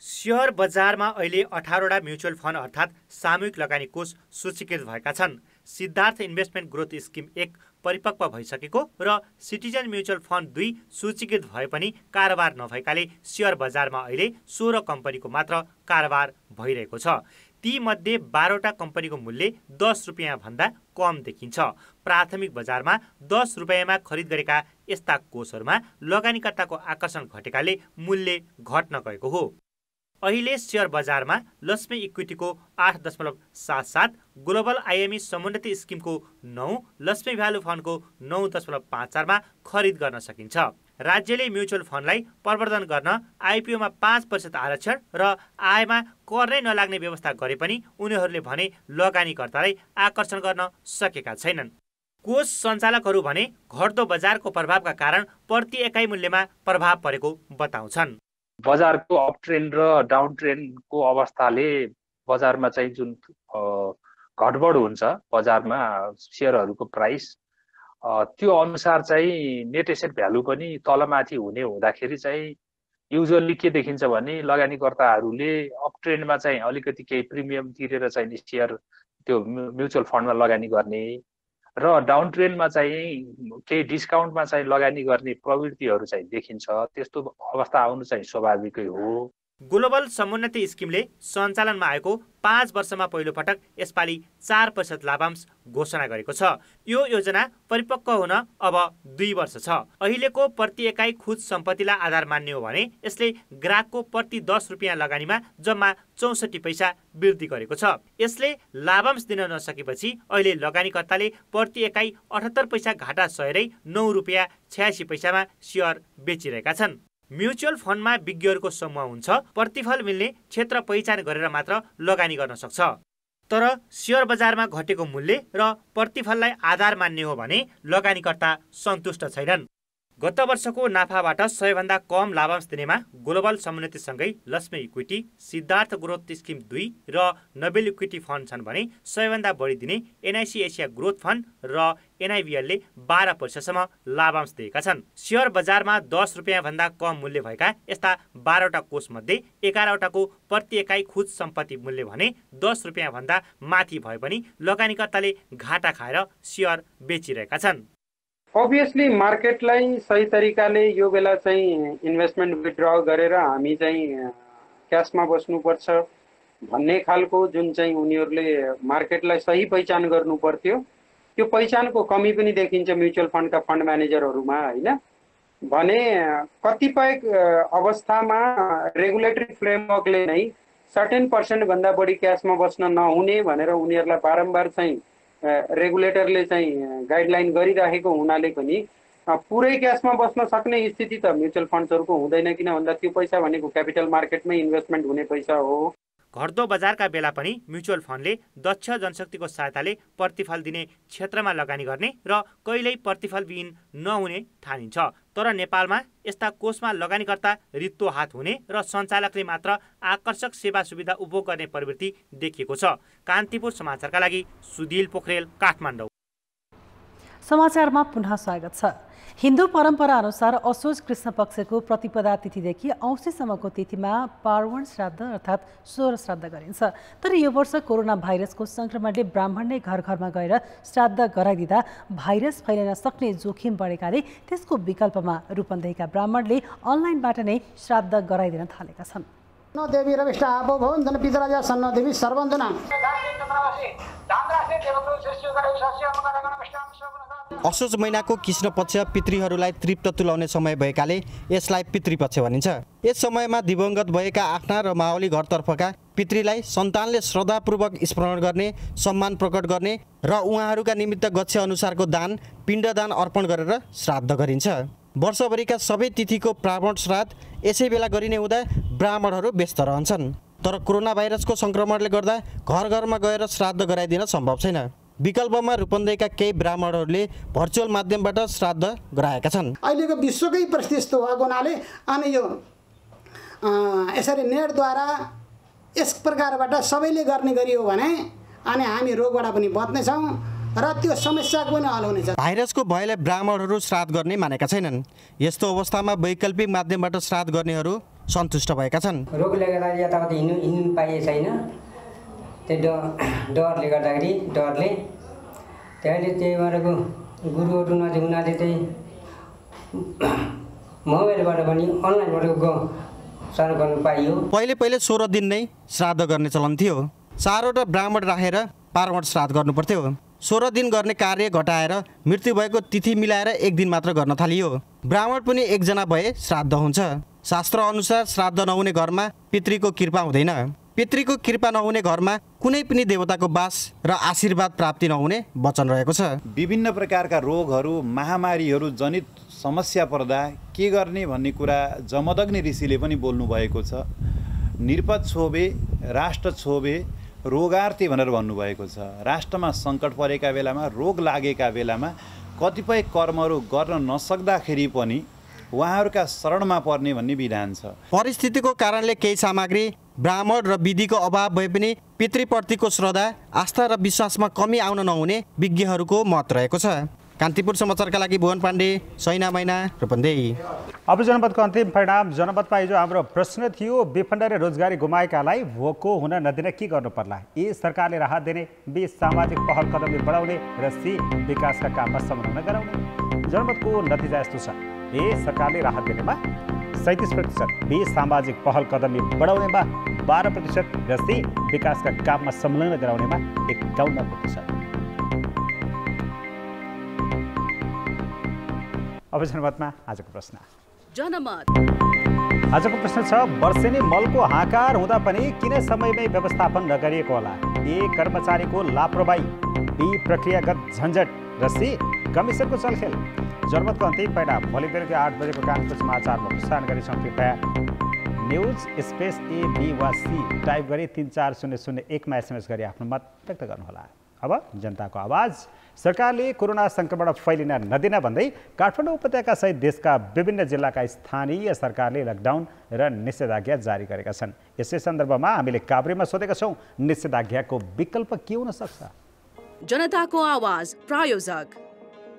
सेयर बजारमा अहिले 18वटा म्युचुअल फन्ड अर्थात् सामूहिक लगानी कोष सूचीकृत भएका छन्। सिद्धार्थ इन्भेस्टमेन्ट ग्रोथ स्किम 1 परिपक्व भइसकेको र सिटिजन म्युचुअल फन्ड 2 सूचीकृत भए पनि कारोबार नभएकाले सेयर बजारमा अहिले 16 कम्पनीको मात्र कारोबार भइरहेको छ। तीमध्ये 12वटा कम्पनीको मूल्य 10 रुपैयाँ भन्दा कम देखिन्छ। प्राथमिक बजारमा 10 रुपैयाँमा खरिद गरेका यस्ता कोषहरूमा लगानीकर्ताको आकर्षण घटेकाले मूल्य घट्न गएको हो। अहिले सेयर बजारमा लक्ष्मी इक्विटीको 8.77, ग्लोबल आइएमई समुन्नति स्किमको 9, लक्ष्मी भ्यालु फन्डको 9.54 मा खरिद गर्न सकिन्छ। राज्यले म्युचुअल फन्डलाई प्रवर्धन गर्न आइपिओमा 5% आरक्षण र आयमा कर नै नलाग्ने व्यवस्था गरे पनि उनीहरूले भने लगानीकर्तालाई आकर्षण गर्न सकेका छैनन्। कोष सञ्चालकहरू भने घट्दो बजारको प्रभावका कारण प्रति एकाइ मूल्यमा प्रभाव परेको बताउँछन्। बजारको अप ट्रेन्ड र डाउन ट्रेन्डको अवस्थाले बजारमा चाहिँ जुन घटबड हुन्छ बजारमा सेयरहरूको प्राइस, त्यो अनुसार चाहिँ नेट एसेट भ्यालु पनि तलमाथि हुने हुँदाखेरि चाहिँ युजुअली के देखिन्छ भने लगानीकर्ताहरूले अप ट्रेन्डमा चाहिँ अलिकति केही प्रिमियम तिरेर चाहिँ सेयर त्यो म्युचुअल फन्डमा लगानी गर्ने र डाउन ट्रेन्डमा चाहिँ केही डिस्काउन्टमा चाहिँ लगानी गर्ने प्रवृत्तिहरू चाहिँ देखिन्छ। त्यस्तो अवस्था आउनु चाहिँ स्वाभाविकै हो। ग्लोबल समुन्नति स्किमले सञ्चालनमा आएको 5 वर्षमा पहिलो पटक यसपालि 4% लाभांश घोषणा गरेको छ। यो योजना परिपक्व हुन अब 2 वर्ष छ। अहिलेको प्रति एकाइ खुद सम्पत्तिलाई आधार मान्ने हो भने यसले ग्राहकको प्रति 10 रुपियाँ लगानीमा जम्मा 64 पैसा वृद्धि गरेको छ। यसले लाभांश दिन नसकेपछि अहिले लगानीकर्ताले प्रति एकाइ 78 पैसा घाटा सहेरै 9 रुपियाँ 86 पैसामा सेयर बेचिरहेका छन्। म्युचुअल फन्डमा विज्ञहरूको समूह हुन्छ, प्रतिफल मिल्ने क्षेत्र पहिचान गरेर मात्र लगानी गर्न सक्छ। तर सेयर बजारमा घटेको मूल्य र प्रतिफललाई आधार मान्ने हो भने लगानीकर्ता सन्तुष्ट छैनन्। गत वर्षको नाफाबाट सबैभन्दा कम लाभांश दिनेमा ग्लोबल समुन्नतिसँगै Laxmi equity, Siddhartha growth scheme 2 र नोबेल इक्विटी फन्ड छन् भने सबैभन्दा बढी दिने एनआइसी एसिया ग्रोथ फन्ड र एनआइभीएलले 12% लाभांश दिएका छन्। सेयर बजारमा 10 रुपियाँ भन्दा कम मूल्य भएका यस्ता 12वटा कोष मध्ये 11वटाको प्रति एकाइ खुद सम्पत्ति मूल्य भने 10 रुपियाँ भन्दा माथि भए पनि लगानीकर्ताले घाटा खाएर सेयर बेचिरहेका छन्। अभियसली मार्केटलाई सही तरिकाले यो बेला चाहिँ इन्भेस्टमेन्ट विथड्र गरेर हामी चाहिँ क्यासमा बस्नुपर्छ भन्ने खालको जुन चाहिँ उनीहरूले मार्केटलाई सही पहिचान गर्नु पर्थ्यो, त्यो पहिचानको कमी पनि देखिन्छ म्युचुअल फन्डका फन्ड म्यानेजरहरूमा, होइन भने कतिपय अवस्थामा रेगुलेटरी फ्रेमवर्कले नै सर्टेन % भन्दा बढी क्यासमा बस्न नहुने भनेर उनीहरूलाई बारम्बार चाहिँ रेगुलेटरले चाहिँ गाइडलाइन गरिराखेको हुनाले पनि पुरै क्यासमा बस्न सक्ने स्थिति त म्युचुअल फन्ड्सहरूको हुँदैन। किन भन्दा त्यो पैसा भनेको क्यापिटल मार्केटमै इन्भेस्टमेन्ट हुने पैसा हो। घट्दो बजारका बेला पनि म्युचुअल फन्डले दक्ष जनशक्तिको सहायताले प्रतिफल दिने क्षेत्रमा लगानी गर्ने र कहिल्यै प्रतिफल विहीन नहुने ठानिन्छ। तर नेपालमा यस्ता कोषमा लगानीकर्ता रित्तो हात हुने र सञ्चालकले मात्र आकर्षक सेवा सुविधा उपभोग गर्ने प्रवृत्ति देखिएको छ। कान्तिपुर समाचारका लागि सुधिल पोखरेल, काठमाडौँ। समाचारमा पुनः स्वागत छ। हिन्दू परम्परा अनुसार असोज कृष्ण पक्षको प्रतिपदा तिथिदेखि औँसीसम्मको तिथिमा पार्वण श्राद्ध अर्थात् सोह्र श्राद्ध गरिन्छ। तर यो वर्ष कोरोना भाइरसको संक्रमणले ब्राह्मण नै घर घरमा गएर श्राद्ध गराइदिँदा भाइरस फैलिन सक्ने जोखिम बढेकाले त्यसको विकल्पमा रूपन्देहीका ब्राह्मणले अनलाइनबाट नै श्राद्ध गराइदिन थालेका छन्। देवी रविष्टा आपो भवन्तन पितराजा सन्न देवी सर्वन्दना। असोज महिनाको कृष्ण पक्ष पितृहरूलाई तृप्त तुल्याउने समय भएकाले यसलाई पितृपक्ष भनिन्छ। यस समयमा दिवंगत भएका आफ्ना र मावली घरतर्फका पितृलाई सन्तानले श्रद्धापूर्वक स्मरण गर्ने, सम्मान प्रकट गर्ने र उहाँहरूका निमित्त गच्छ अनुसारको दान, पिण्डदान अर्पण गरेर श्राद्ध गरिन्छ। वर्षभरिका सबै तिथिको प्रावण श्राद्ध यसै बेला गरिने हुँदा ब्राह्मणहरू व्यस्त रहन्छन्। तर कोरोना भाइरसको संक्रमणले गर्दा घर घरमा गएर श्राद्ध गराइदिन सम्भव छैन। विकल्पमा रूपन्देहीका केही ब्राह्मणहरूले भर्चुअल माध्यमबाट श्राद्ध गराएका छन्। अहिलेको विश्वकै परिस्थिति यस्तो भएको हुनाले अनि यो यसरी नेटद्वारा यस प्रकारबाट सबैले गर्ने गरियो भने अनि हामी रोगबाट पनि बच्नेछौँ र त्यो समस्याको पनि हल हुनेछ। भाइरसको भयले ब्राह्मणहरू श्राद्ध गर्ने मानेका छैनन्। यस्तो अवस्थामा वैकल्पिक माध्यमबाट श्राद्ध गर्नेहरू सन्तुष्ट भएका छन्। रोगले गर्दा यताउता हिँड्नु पाइए छैन, त्यो डरले गर्दाखेरि डरले त्यहाँले त्यही गरेको गुरुहरू नजिक हुनाले चाहिँ मोबाइलबाट पनि अनलाइनबाट श्राद्ध गर्नु पाइयो। पहिले 16 दिन नै श्राद्ध गर्ने चलन थियो। 4वटा ब्राह्मण राखेर पार्वण श्राद्ध गर्नुपर्थ्यो। 16 दिन गर्ने कार्य घटाएर मृत्यु भएको तिथि मिलाएर 1 दिन मात्र गर्न थालियो। ब्राह्मण पनि 1 जना भए श्राद्ध हुन्छ। शास्त्र अनुसार श्राद्ध नहुने घरमा पितृको कृपा हुँदैन। पितृको कृपा नहुने घरमा कुनै पनि देवताको वास र आशीर्वाद प्राप्ति नहुने वचन रहेको छ। विभिन्न प्रकारका रोगहरू महामारीहरू जनित समस्या पर्दा के गर्ने भन्ने कुरा जमदग्नि ऋषिले पनि बोल्नु भएको छ। निरपद छोबे राष्ट्र छोबे रोगार्थे भनेर भन्नुभएको छ। राष्ट्रमा सङ्कट परेका बेलामा रोग लागेका बेलामा कतिपय कर्महरू गर्न नसक्दाखेरि पनि उहाँहरूका शरणमा पर्ने भन्ने विधान छ। परिस्थितिको कारणले केही सामग्री ब्राह्मण र विधिको अभाव भए पनि पितृप्रतिको श्रद्धा आस्था र विश्वासमा कमी आउन नहुने विज्ञहरूको मत रहेको छ। कान्तिपुर समाचारका लागि भुवन पाण्डे, सैना मैना, रूपन्देही। अब जनमतको अन्तिम परिणाम। जनमतमा हिजो हाम्रो प्रश्न थियो, विफण्ड र रोजगारी गुमाएकालाई भोको हुन नदिन के गर्नु पर्ला? ए सरकारले राहत दिने, बी सामाजिक पहल कदमले बढाउने र सी विकासका काममा संलग्न गराउने। जनमतको नतिजा यस्तो छ, ए सरकारले राहत दिनेमा 37%, बी सामाजिक पहल कदमले बढाउनेमा 12% र सी विकासका काममा संलग्न गराउनेमा 51%। अब जनमतमा आजको प्रश्न। जनमत आजको प्रश्न छ, वर्षेनी मलको हाकार हुँदा पनि किन समयमै व्यवस्थापन नगरिएको होला? ए कर्मचारीको लापरवाही, बी प्रक्रियागत झन्झट र सी कमिसनको चलखेल। जनमतको अन्तिम परिणाम भोलि बेलुका 8 बजेको कानपुर समाचारमा प्रसारण गरेछौँ। कृपया न्युज स्पेस ए बी वा सी टाइप गरी 34001मा SMS गरी आफ्नो मत व्यक्त गर्नुहोला। अब जनताको आवाज। सरकारले कोरोना संक्रमण फैलिन नदिन भन्दै काठमाडौँ उपत्यकासहित देशका विभिन्न जिल्लाका स्थानीय सरकारले लकडाउन र निषेधाज्ञा जारी गरेका छन्। यसै सन्दर्भमा हामीले काभ्रेमा सोधेका छौँ, निषेधाज्ञाको विकल्प के हुन सक्छ? जनताको आवाज प्रायोजक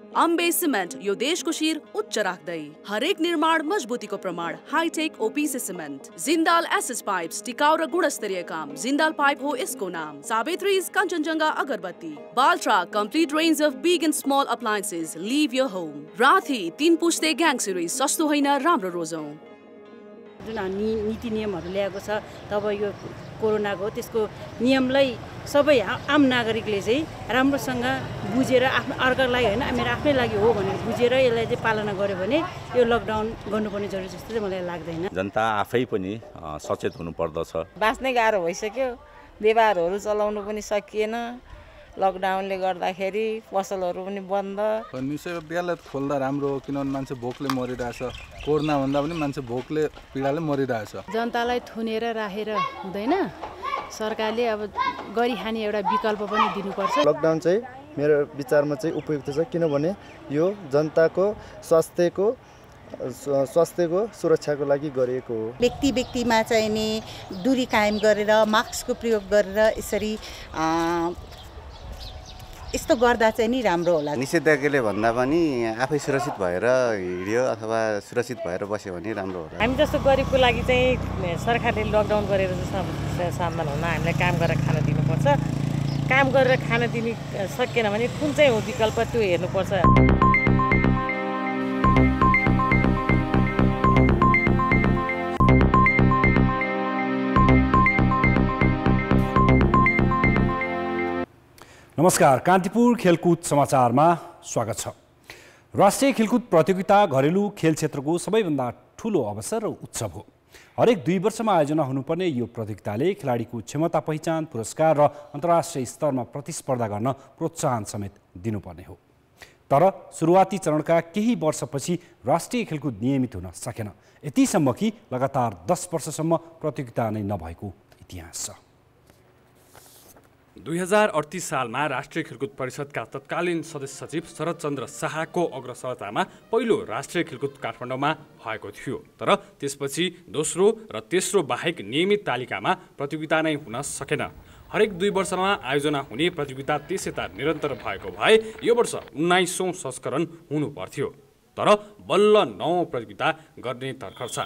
अम्बे सिमेन्ट, यो देशको शिर उच्च राख्दै। हरेक निर्माण मजबुतीको प्रमाण, hi tech OPC cement. Jindal SS pipes, टिकाउ र गुणस्तरीय काम। जिन्दाल पाइप हो यसको नाम। सावित्रीज कञ्चनजङ्घा अगरबत्ती। Baltra, complete range of big and small appliances, live your home. Rathi, 3 पुस्ते ग्याङ सिरिज, सस्तो होइन राम्रो रोजौँ। जुन नीति नियमहरू ल्याएको छ, तब यो कोरोनाको त्यसको नियमलाई सबै आम नागरिकले चाहिँ राम्रोसँग बुझेर आफ्नो अर्कालाई होइन मेरो आफ्नै लागि हो भनेर बुझेर यसलाई चाहिँ पालना गर्यो भने यो लकडाउन गर्नुपर्ने जरुरी जस्तो चाहिँ मलाई लाग्दैन। जनता आफै पनि सचेत हुनुपर्दछ। बाँच्नै गाह्रो भइसक्यो, व्यवहारहरू चलाउनु पनि सकिएन, लकडाउनले गर्दाखेरि पसलहरू पनि बन्द। निषेधाज्ञालाई खोल्दा राम्रो हो, किनभने मान्छे भोकले मरिरहेछ। कोरोना भन्दा पनि मान्छे भोकले पीडाले मरिरहेछ। जनतालाई थुनेर राखेर हुँदैन, सरकारले अब गरिखाने एउटा विकल्प पनि दिनुपर्छ। लकडाउन चाहिँ मेरो विचारमा चाहिँ उपयुक्त छ, किनभने यो जनताको स्वास्थ्यको सुरक्षाको लागि गरिएको हो। व्यक्ति व्यक्तिमा चाहिँ नि दूरी कायम गरेर मास्कको प्रयोग गरेर यसरी यस्तो गर्दा चाहिँ नि राम्रो होला। निषेधाज्ञाले भन्दा पनि आफै सुरक्षित भएर हिँड्यो अथवा सुरक्षित भएर बस्यो भने राम्रो होला। हामी जस्तो गरिबको लागि चाहिँ सरकारले लकडाउन गरेर जस्तो सामान हुन हामीलाई काम गरेर खान दिनुपर्छ। काम गरेर खान दिने सकिएन भने कुन चाहिँ हो विकल्प त्यो हेर्नुपर्छ। नमस्कार, कान्तिपुर खेलकुद समाचारमा स्वागत छ। राष्ट्रिय खेलकुद प्रतियोगिता घरेलु खेल क्षेत्रको सबैभन्दा ठूलो अवसर र उत्सव हो। हरेक 2 वर्षमा आयोजना हुनुपर्ने यो प्रतियोगिताले खेलाडीको क्षमता पहिचान, पुरस्कार र अन्तर्राष्ट्रिय स्तरमा प्रतिस्पर्धा गर्न प्रोत्साहन समेत दिनुपर्ने हो। तर सुरुवाती चरणका केही वर्षपछि राष्ट्रिय खेलकुद नियमित हुन सकेन। यतिसम्म कि लगातार 10 वर्षसम्म प्रतियोगिता नै नभएको इतिहास छ। 2038 सालमा राष्ट्रिय खेलकुद परिषदका तत्कालीन सदस्य सचिव शरदचन्द्र शाहको अग्रसरतामा पहिलो राष्ट्रिय खेलकुद काठमाडौँमा भएको थियो। तर त्यसपछि दोस्रो र तेस्रो बाहेक नियमित तालिकामा प्रतियोगिता नै हुन सकेन। हरेक 2 वर्षमा आयोजना हुने प्रतियोगिता त्यसैता निरन्तर भएको भए यो वर्ष 19औं संस्करण हुनु पर्थ्यो। तर बल्ल 9औं प्रतियोगिता गर्ने तर्खर छ।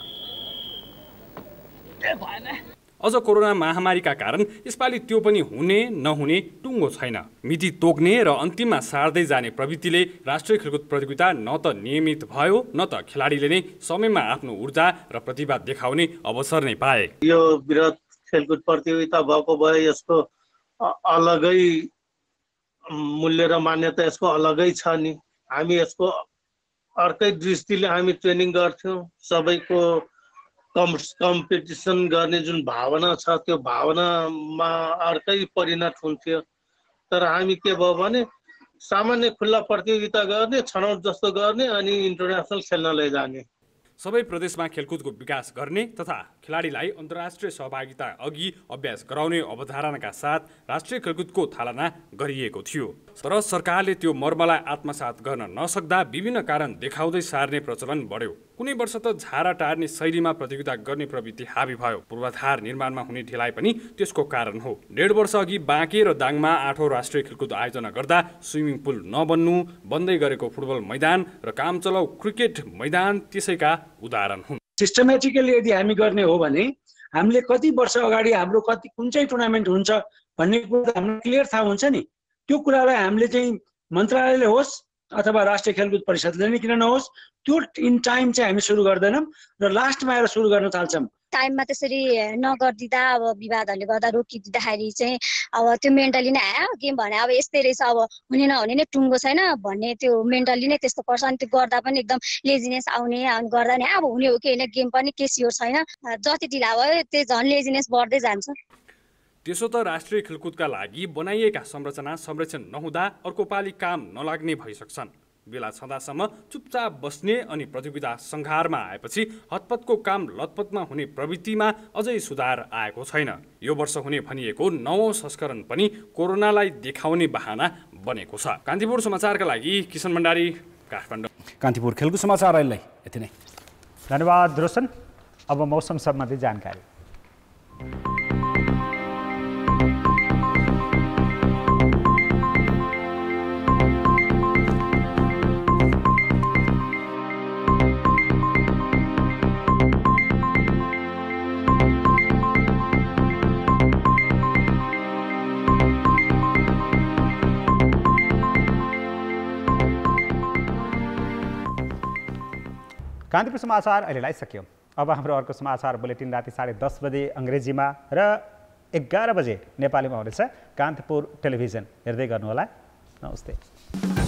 अझ कोरोना महामारीका कारण यसपालि त्यो पनि हुने नहुने टुङ्गो छैन। मिति तोक्ने र अन्तिममा सार्दै जाने प्रवृत्तिले राष्ट्रिय खेलकुद प्रतियोगिता न त नियमित भयो न त खेलाडीले नै समयमा आफ्नो ऊर्जा र प्रतिभा देखाउने अवसर नै पाए। यो वृहत खेलकुद प्रतियोगिता भएको भए यसको अलगै मूल्य र मान्यता यसको अलगै छ नि। हामी यसको अर्कै दृष्टिले हामी ट्रेनिङ गर्थ्यौँ। सबैको कम्पिटिसन गर्ने जुन भावना छ त्यो भावनामा अर्कै परिणत हुन्थ्यो। तर हामी के भयो भने सामान्य खुल्ला प्रतियोगिता गर्ने, छनौट जस्तो गर्ने अनि इन्टरनेसनल खेल्न लैजाने। सबै प्रदेशमा खेलकुदको विकास गर्ने तथा खेलाडीलाई अन्तर्राष्ट्रिय सहभागिता अघि अभ्यास गराउने अवधारणाका साथ राष्ट्रिय खेलकुदको थालना गरिएको थियो। तर सरकारले त्यो मर्मलाई आत्मसात गर्न नसक्दा विभिन्न कारण देखाउँदै सार्ने प्रचलन बढ्यो। कुनै वर्ष त झारा टार्ने शैलीमा प्रतियोगिता गर्ने प्रवृत्ति हाबी भयो। पूर्वाधार निर्माणमा हुने ढिलाइ पनि त्यसको कारण हो। 1.5 वर्ष अघि बाँके र दाङमा 8औं राष्ट्रिय खेलकुद आयोजना गर्दा स्विमिङ पुल नबन्नु, बन्दै गरेको फुटबल मैदान र कामचलाउ क्रिकेट मैदान त्यसैका उदाहरण हुन्। सिस्टमेटिकली यदि हामी गर्ने हो भने हामीले कति वर्ष अगाडि हाम्रो कुन चाहिँ टुर्नामेन्ट हुन्छ भन्ने कुरा हाम्रो क्लियर थाहा हुन्छ नि। त्यो कुरालाई हामीले चाहिँ मन्त्रालयले होस् अथवा राष्ट्रिय खेलकुद परिषदले नै किन नहोस्, त्यो इन टाइम चाहिँ हामी सुरु गर्दैनौँ र लास्टमा आएर सुरु गर्न थाल्छौँ। टाइममा त्यसरी नगरिदिँदा अब विवादहरूले गर्दा रोकिदिँदाखेरि चाहिँ अब त्यो मेन्टली नै आयो गेम भने अब यस्तै रहेछ, अब हुने नहुने नै टुङ्गो छैन भन्ने त्यो मेन्टली नै त्यस्तो पर्छ। अनि त्यो गर्दा पनि एकदम लेजिनेस आउने अनि गर्दा नि अब हुने हो कि होइन, गेम पनि के स्योर छैन, जति ढिला भयो त्यो झन् लेजिनेस बढ्दै जान्छ। त्यसो त राष्ट्रिय खेलकुदका लागि बनाइएका संरचना संरक्षण नहुँदा अर्को पालि काम नलाग्ने भइसक्छन्। बेला छँदासम्म चुपचाप बस्ने अनि प्रतियोगिता सङ्घारमा आएपछि हतपतको काम लतपतमा हुने प्रवृत्तिमा अझै सुधार आएको छैन। यो वर्ष हुने भनिएको 9औं संस्करण पनि कोरोनालाई देखाउने बहाना बनेको छ। कान्तिपुर समाचारका लागि किशन भण्डारी, काठमाडौँ। कान्तिपुर खेलकुद समाचार अहिलेलाई यति नै। धन्यवाद रोशन। अब मौसम सम्बन्धी जानकारी। कान्तिपुर समाचार अहिलेलाई सक्यो। अब हाम्रो अर्को समाचार बुलेटिन राति 10:30 बजे अङ्ग्रेजीमा र 11 बजे नेपालीमा हुनेछ। कान्तिपुर टेलिभिजन हेर्दै गर्नुहोला। नमस्ते।